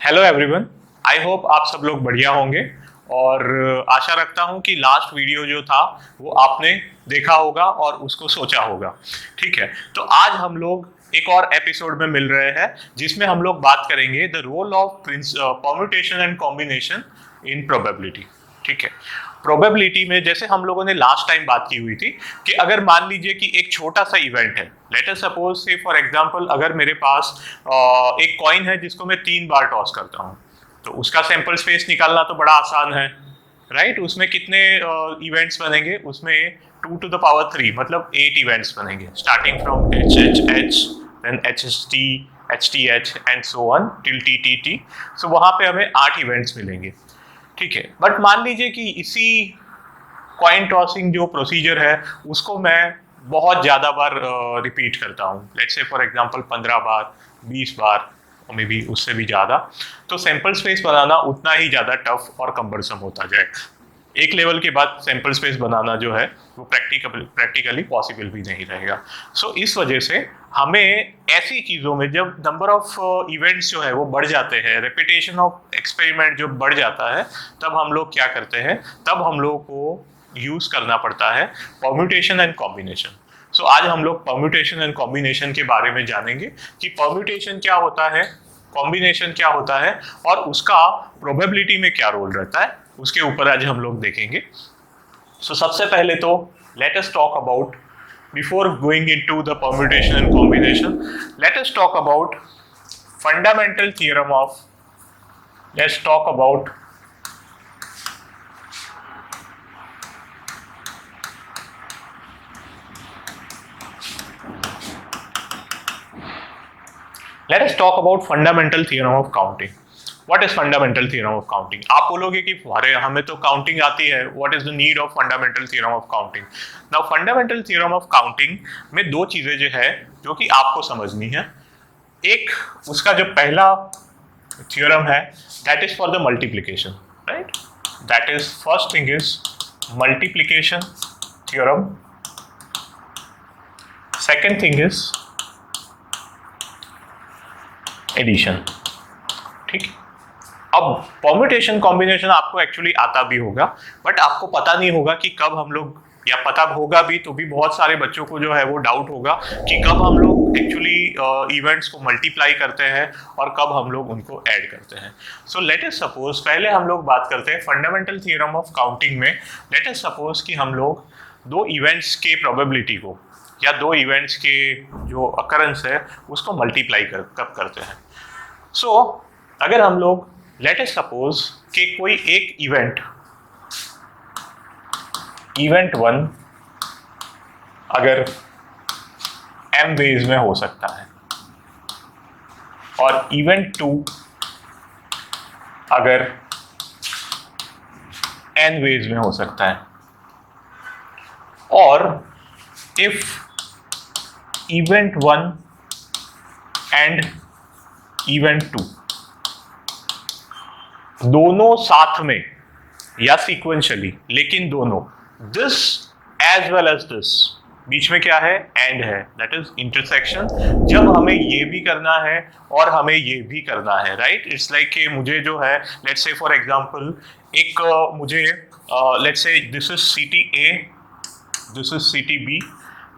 Hello everyone. I hope आप सब लोग बढ़िया होंगे और आशा रखता हूं कि लास्ट वीडियो जो था वो आपने देखा होगा और उसको सोचा होगा। ठीक है, तो आज हम लोग एक और एपिसोड में मिल रहे हैं जिसमें हम लोग बात करेंगे the role of permutation and combination in probability. ठीक है, प्रोबेबिलिटी में जैसे हम लोगों ने लास्ट टाइम बात की हुई थी कि अगर मान लीजिए कि एक छोटा सा इवेंट है, लेट अस सपोज से फॉर एग्जांपल अगर मेरे पास एक कॉइन है जिसको मैं 3 बार टॉस करता हूँ, तो उसका सैंपल स्पेस निकालना तो बड़ा आसान है, राइट। उसमें कितने इवेंट्स बनेंगे? उसमें 2 to the power 3 मतलब 8 इवेंट्स बनेंगे, starting from H H H then H H T H T H and so on till T T T. So वहाँ पे हमें 8 इवेंट्स मिलेंगे। ठीक है, बट मान लीजिए कि इसी कॉइन टॉसिंग जो प्रोसीजर है उसको मैं बहुत ज़्यादा बार रिपीट करता हूँ, लेट्स से फॉर एग्जांपल 15 बार, 20 बार और मे बी उससे भी ज़्यादा, तो सैंपल स्पेस बनाना उतना ही ज़्यादा टफ और कम्बरसम होता जाएगा। एक लेवल के बाद सैंपल स्पेस बनाना जो है वो प्रैक्टिकली पॉसिबल भी नहीं रहेगा। सो इस वजह से हमें ऐसी चीज़ों में जब नंबर ऑफ इवेंट्स जो है वो बढ़ जाते हैं, रेपिटेशन ऑफ एक्सपेरिमेंट जो बढ़ जाता है, तब हम लोग क्या करते हैं, तब हम लोग को यूज़ करना पड़ता है परम्यूटेशन एंड कॉम्बिनेशन। सो आज हम लोग परम्यूटेशन एंड कॉम्बिनेशन के बारे में जानेंगे कि परम्यूटेशन क्या होता है, कॉम्बिनेशन क्या होता है और उसका प्रोबेबिलिटी में क्या रोल रहता है, उसके ऊपर आज हम लोग देखेंगे। सो सबसे पहले तो let us talk about, before going into the permutation and combination, let us talk about fundamental theorem of, let's talk about let us talk about fundamental theorem of counting. What is fundamental theorem of counting? आप बोलोगे कि अरे हमें तो counting आती है, what is the need of fundamental theorem of counting? Now fundamental theorem of counting में दो चीजें जो है जो कि आपको समझनी है। एक उसका जो पहला थ्योरम है that is for the multiplication, right? That is first thing is multiplication theorem. Second thing is addition. ठीक, अब परम्यूटेशन कॉम्बिनेशन आपको एक्चुअली आता भी होगा, बट आपको पता नहीं होगा कि कब हम लोग, या पता होगा भी तो भी बहुत सारे बच्चों को जो है वो डाउट होगा कि कब हम लोग एक्चुअली इवेंट्स को मल्टीप्लाई करते हैं और कब हम लोग उनको ऐड करते हैं। सो लेट अस सपोज, पहले हम लोग बात करते हैं फंडामेंटल थ्योरम ऑफ काउंटिंग में। लेट अस सपोज कि हम लोग दो इवेंट्स के प्रोबेबिलिटी को या दो इवेंट्स के जो अकरेंस है उसको मल्टीप्लाई कब करते हैं। सो अगर हम लोग लेट अस सपोज कि कोई एक इवेंट 1 अगर m वेज में हो सकता है और इवेंट 2 अगर n वेज में हो सकता है, और इफ इवेंट 1 एंड इवेंट 2 दोनों साथ में या सीक्वेंशियली, लेकिन दोनों this as well as this, बीच में क्या है? एंड है, दैट इज इंटरसेक्शन। जब हमें ये भी करना है और हमें ये भी करना है, राइट। इट्स लाइक कि मुझे जो है, लेट्स से फॉर एग्जांपल एक मुझे let's say this is city A, this is city B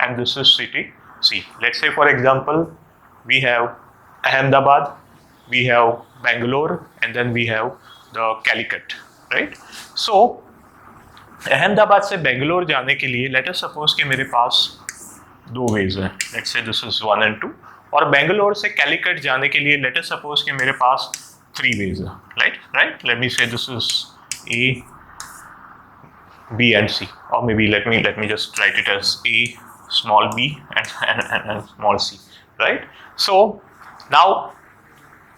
and this is city C. Let's say for example we have Ahmedabad, we have Bangalore, and then we have the Calicut, right? So Ahmedabad से बेंगलोर जाने के लिए let us suppose कि मेरे पास दो veg हैं, let's say this is 1 and 2, और बेंगलोर से कैलिकट जाने के लिए लेट अस सपोज कि मेरे पास 3 वेज हैं, राइट। लेट मी से this is A, B and C, or maybe let me just write it as A small b and small c, right? So now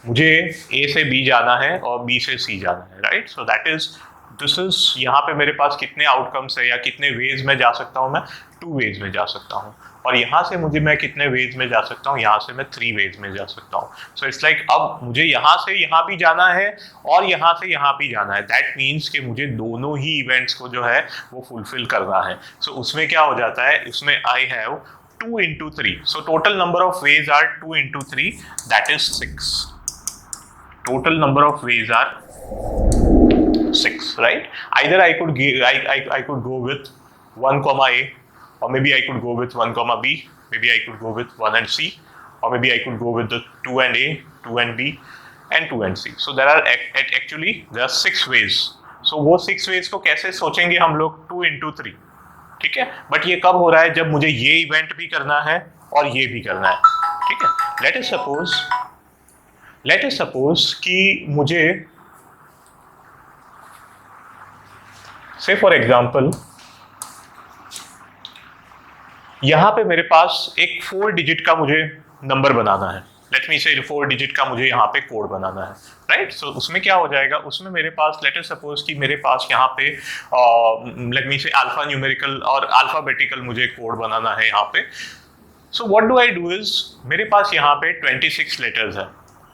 मुझे ए से बी जाना है और B से सी जाना है, right. So that is this is, यहाँ पे मेरे पास कितने आउटकम्स है या कितने वेज में जा सकता हूँ मैं? 2 वेज में जा सकता हूँ। और यहाँ से मैं कितने वेज में जा सकता हूँ? यहाँ से मैं 3 वेज में जा सकता हूँ। सो इट्स लाइक अब मुझे यहाँ से यहाँ भी जाना है और यहाँ से यहाँ भी जाना है। दैट मीन्स कि मुझे दोनों ही इवेंट्स को जो है वो फुलफिल करना है। सो उसमें क्या हो जाता है, उसमें I have 2 into 3. So total number of ways are 2 into 3, that is 6. total number of ways are 6, right? Either I could I could go with 1 comma a, or maybe I could go with 1 comma b, maybe I could go with 1 and c, or maybe I could go with the 2 and a, 2 and b and 2 and c. So there are actually there are 6 ways. So वो 6 ways को कैसे सोचेंगे हम लोग? 2 into 3, ठीक है? But ये कब हो रहा है? जब मुझे ये इवेंट भी करना है और ये भी करना है, ठीक है? लेट अस सपोज कि मुझे से फॉर एग्जाम्पल यहां पे मेरे पास एक 4 डिजिट का मुझे नंबर बनाना है. लेट मी से 4 डिजिट का मुझे यहाँ पे कोड बनाना है, राइट? सो उसमें क्या हो जाएगा? उसमें मेरे पास लेट अस सपोज कि मेरे पास यहाँ पे लेट मी से अल्फा न्यूमेरिकल और अल्फाबेटिकल मुझे कोड बनाना है यहाँ पे. So what do I do is, मेरे पास यहाँ पे 26 लेटर्स है,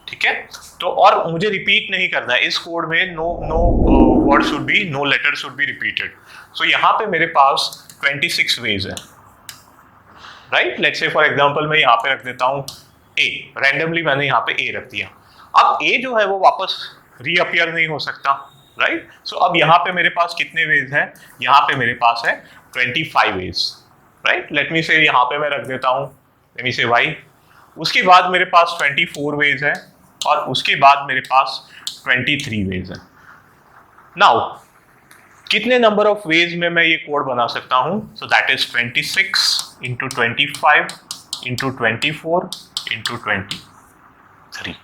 ठीक है? तो और मुझे रिपीट नहीं करना है इस कोड में. No word should be, no letter should be repeated. So यहाँ पे मेरे पास 26 वेज है, right? Let's say for example मैं यहाँ पे रख देता हूँ ए. रैंडमली मैंने यहाँ पे ए रख दिया. अब ए जो है वो वापस रीअपियर नहीं हो सकता, राइट? सो अब यहाँ पे मेरे पास कितने वेज हैं? यहाँ पे मेरे पास है 25 वेज, राइट? लेट मी से यहाँ पे मैं रख देता हूँ लेट मी से वाई. उसके बाद मेरे पास 24 वेज है और उसके बाद मेरे पास 23 वेज है. नाउ कितने नंबर ऑफ वेज में मैं ये कोड बना सकता हूँ? So that is 26 into 25 into 24 into 23,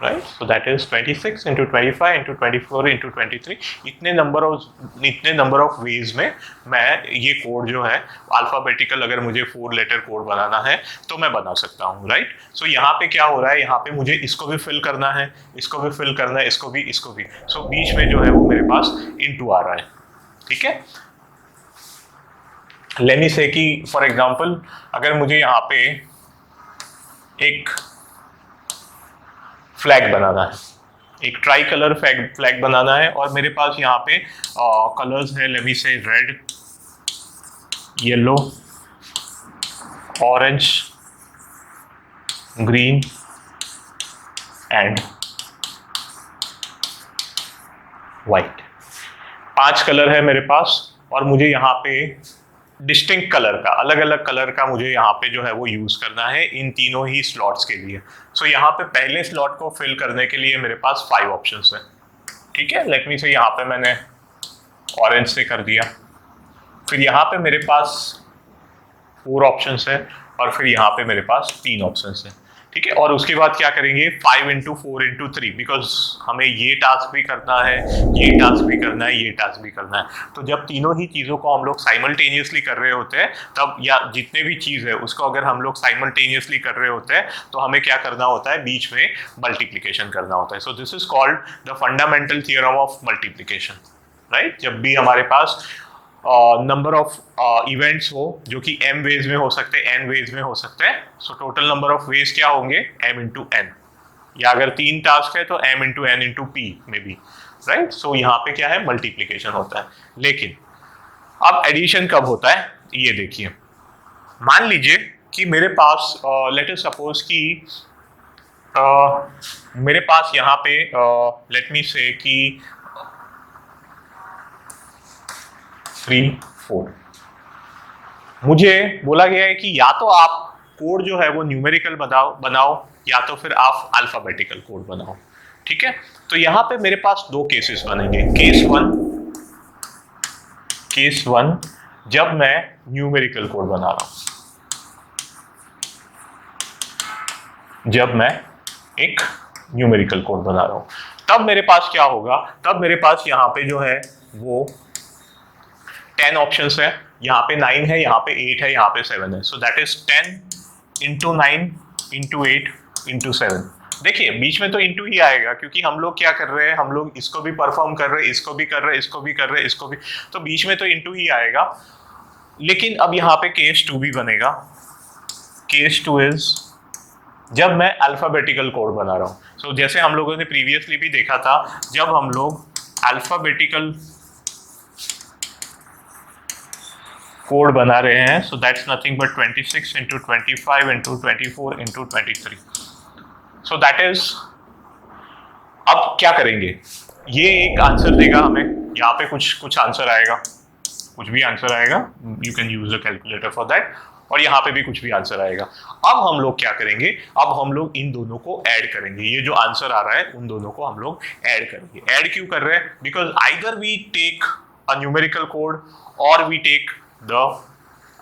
right? So that is 26 into 25 into 24 into 23. इतने नंबर ऑफ वेज में मैं ये कोड जो है अल्फाबेटिकल, अगर मुझे 4 लेटर कोड बनाना है तो मैं बना सकता हूँ, राइट? सो यहाँ पे क्या हो रहा है? यहाँ पे मुझे इसको भी फिल करना है, इसको भी फिल करना है, इसको भी. सो बीच में जो है वो मेरे पास इनटू आ रहा है, ठीक है? लेट मी से कि फॉर एग्जांपल अगर मुझे यहाँ पे एक फ्लैग बनाना है, एक ट्राई कलर फ्लैग बनाना है और मेरे पास यहाँ पे कलर्स है, लेट मी से red, yellow, orange, green and white. 5 colour है मेरे पास और मुझे यहाँ पे डिस्टिंक्ट कलर का, अलग अलग कलर का मुझे यहाँ पे जो है वो यूज करना है इन तीनों ही स्लॉट्स के लिए. सो यहाँ पे पहले स्लॉट को फिल करने के लिए मेरे पास 5 ऑप्शंस है, ठीक है? लेट मी से यहाँ पे मैंने ऑरेंज से कर दिया, फिर यहाँ पे मेरे पास 4 ऑप्शंस है और फिर यहाँ पे मेरे पास 3 ऑप्शंस है, ठीक है? और उसके बाद क्या करेंगे? 5 इंटू 4 इंटू 3, बिकॉज हमें ये टास्क भी करना है, ये टास्क भी करना है, ये टास्क भी करना है. तो जब तीनों ही चीज़ों को हम लोग साइमल्टेनियसली कर रहे होते हैं तब, या जितने भी चीज़ है उसको अगर हम लोग साइमल्टेनियसली कर रहे होते हैं तो हमें क्या करना होता है? बीच में मल्टीप्लिकेशन करना होता है. सो this is called the fundamental theorem of multiplication, right? जब भी हमारे पास नंबर ऑफ इवेंट्स हो जो कि m वेज में हो सकते हैं, n वेज में हो सकते हैं. So total number of ways क्या होंगे? m इंटू n, या अगर 3 टास्क है तो m into n into p में भी, राइट? सो यहाँ पे क्या है? मल्टीप्लिकेशन होता है. लेकिन अब एडिशन कब होता है? ये देखिए, मान लीजिए कि मेरे पास लेट अस सपोज कि मेरे पास यहाँ पे लेट मी से कि 3, 4. मुझे बोला गया है कि या तो आप कोड जो है वो न्यूमेरिकल बनाओ या तो फिर आप अल्फाबेटिकल कोड बनाओ, ठीक है? तो यहाँ पे मेरे पास 2 केसेस बनेंगे. केस 1 जब मैं न्यूमेरिकल कोड बना रहा हूं, जब मैं एक न्यूमेरिकल कोड बना रहा हूं तब मेरे पास क्या होगा? तब मेरे पास यहाँ पे जो है वो 10 ऑप्शंस है. यहाँ पे 9 है, यहाँ पे 8 है, यहाँ पे 7 है. So that is 10 into 9 into 8 into 7. देखिए बीच में तो इंटू ही आएगा क्योंकि हम लोग क्या कर रहे हैं? हम लोग इसको भी परफॉर्म कर रहे हैं, इसको भी कर रहे हैं, इसको भी कर रहे हैं, इसको भी, तो बीच में तो इंटू ही आएगा. लेकिन अब यहाँ पे केस 2 भी बनेगा. केस 2 इज जब मैं अल्फाबेटिकल कोड बना रहा हूँ. सो जैसे हम लोगों ने प्रीवियसली भी देखा था, जब हम लोग अल्फाबेटिकल कोड बना रहे हैं, so that's nothing but 26 into 25 into 24 into 23. So that is अब क्या करेंगे, ये एक आंसर देगा हमें, यहाँ पे कुछ आंसर आएगा, कुछ भी आंसर आएगा, you can use the calculator for that, और यहाँ पे भी कुछ भी आंसर आएगा। अब हम लोग क्या करेंगे, अब हम लोग इन दोनों को ऐड करेंगे, ये जो आंसर आ रहा है उन दोनों को हम लोग ऐड करेंगे। ऐड क्यों कर रहे हैं, because either we take a numerical code और we take the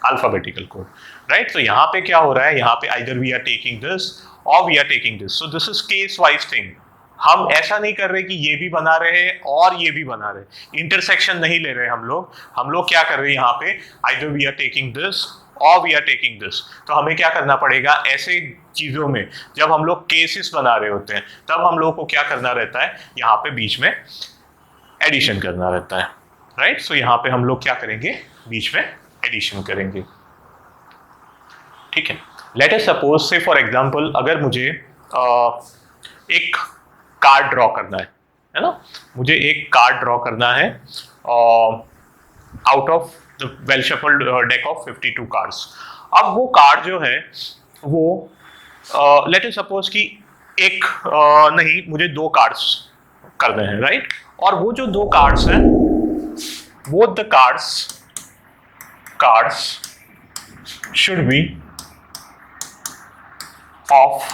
alphabetical code, right. तो यहाँ पे क्या हो रहा है, यहाँ पे either we are taking this और we are taking this, so this is case wise thing. हम ऐसा नहीं कर रहे कि ये भी बना रहे हैं और ये भी बना रहे, इंटरसेक्शन नहीं ले रहे हम लोग क्या कर रहे हैं यहाँ पे, either we are taking this और वी आर टेकिंग दिस। तो हमें क्या करना पड़ेगा, ऐसे चीजों में जब हम लोग केसेस बना रहे होते हैं तब हम लोग को क्या करना रहता है, यहाँ पे बीच में एडिशन करना रहता है, राइट। सो यहाँ पे हम लोग क्या करेंगे, बीच में एडिशन करेंगे, ठीक है। लेट अस सपोज से फॉर एग्जांपल, अगर मुझे एक कार्ड ड्रॉ करना है ना, मुझे एक कार्ड ड्रॉ करना है out of the well shuffled deck of 52 cards. अब वो कार्ड जो है वो लेट अस सपोज कि एक नहीं, मुझे 2 कार्ड्स करने हैं, राइट। और वो जो 2 कार्ड्स हैं, वो the cards should be of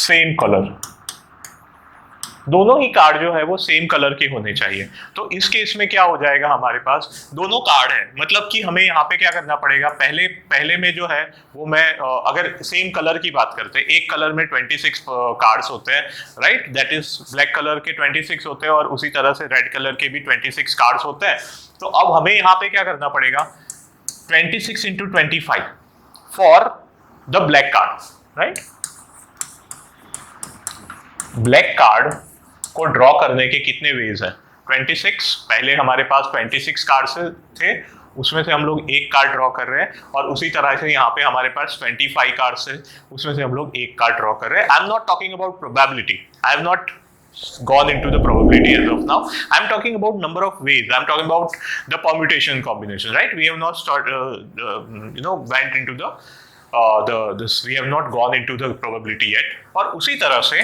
same colour, दोनों ही कार्ड जो है वो सेम कलर के होने चाहिए। तो इस केस में क्या हो जाएगा, हमारे पास दोनों कार्ड है, मतलब कि हमें यहाँ पे क्या करना पड़ेगा, पहले में जो है वो मैं अगर सेम कलर की बात करते हैं, एक कलर में 26 कार्ड्स होते हैं, right, that is black colour के 26 होते हैं और उसी तरह से रेड कलर के भी 26 कार्ड्स होते हैं। तो अब हमें यहाँ पे क्या करना पड़ेगा, 26 into 25 for the black card, right. Black card को ड्रॉ करने के कितने वेज हैं, 26, पहले हमारे पास 26 कार्ड्स थे, उसमें से हम लोग एक कार्ड ड्रॉ कर रहे हैं, और उसी तरह से यहाँ पे हमारे पास 25 कार्ड्स है, उसमें से हम लोग एक कार्ड ड्रॉ कर रहे हैं। I am not talking about probability, I have not gone into the probability as of now. I'm talking about number of ways. I'm talking about the permutation combination, right? We have not went into this. We have not gone into the probability yet. और उसी तरह से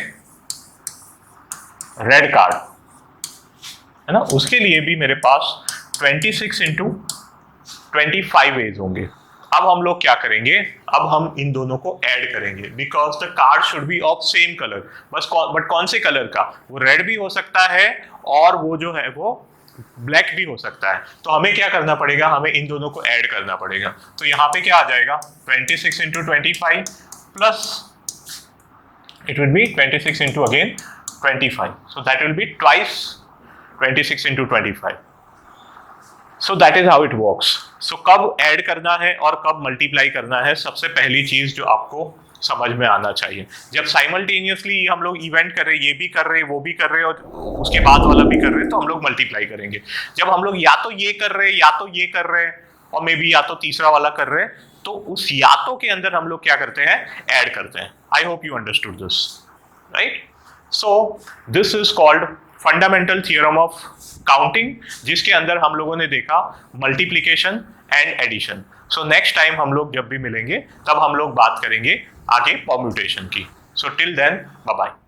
red card है ना, उसके लिए भी मेरे पास 26 into 25 वेज होंगे। अब हम लोग क्या करेंगे, अब हम इन दोनों को ऐड करेंगे, because the card should be of same colour, but कौन से कलर का, वो रेड भी हो सकता है और वो जो है वो ब्लैक भी हो सकता है। तो हमें क्या करना पड़ेगा, हमें इन दोनों को ऐड करना पड़ेगा। तो यहाँ पे क्या आ जाएगा, 26 into 25 plus it will be 26 into again 25, so that will be twice 26 into 25. So that is how it works. So कब ऐड करना है और कब मल्टीप्लाई करना है, सबसे पहली चीज जो आपको समझ में आना चाहिए। जब साइमल्टेनियसली हम लोग इवेंट कर रहे हैं, ये भी कर रहे हैं, वो भी कर रहे हैं और उसके बाद वाला भी कर रहे हैं, तो हम लोग मल्टीप्लाई करेंगे। जब हम लोग या तो ये कर रहे हैं या तो ये कर रहे हैं और मे बी या तो तीसरा वाला कर रहे हैं, तो उस या तो के अंदर हम लोग क्या करते हैं, ऐड करते हैं। I hope you understood this, right. So this is called fundamental theorem of counting, जिसके अंदर हम लोगों ने देखा multiplication and addition. So next time हम लोग जब भी मिलेंगे तब हम लोग बात करेंगे आगे परम्यूटेशन की। So till then bye bye.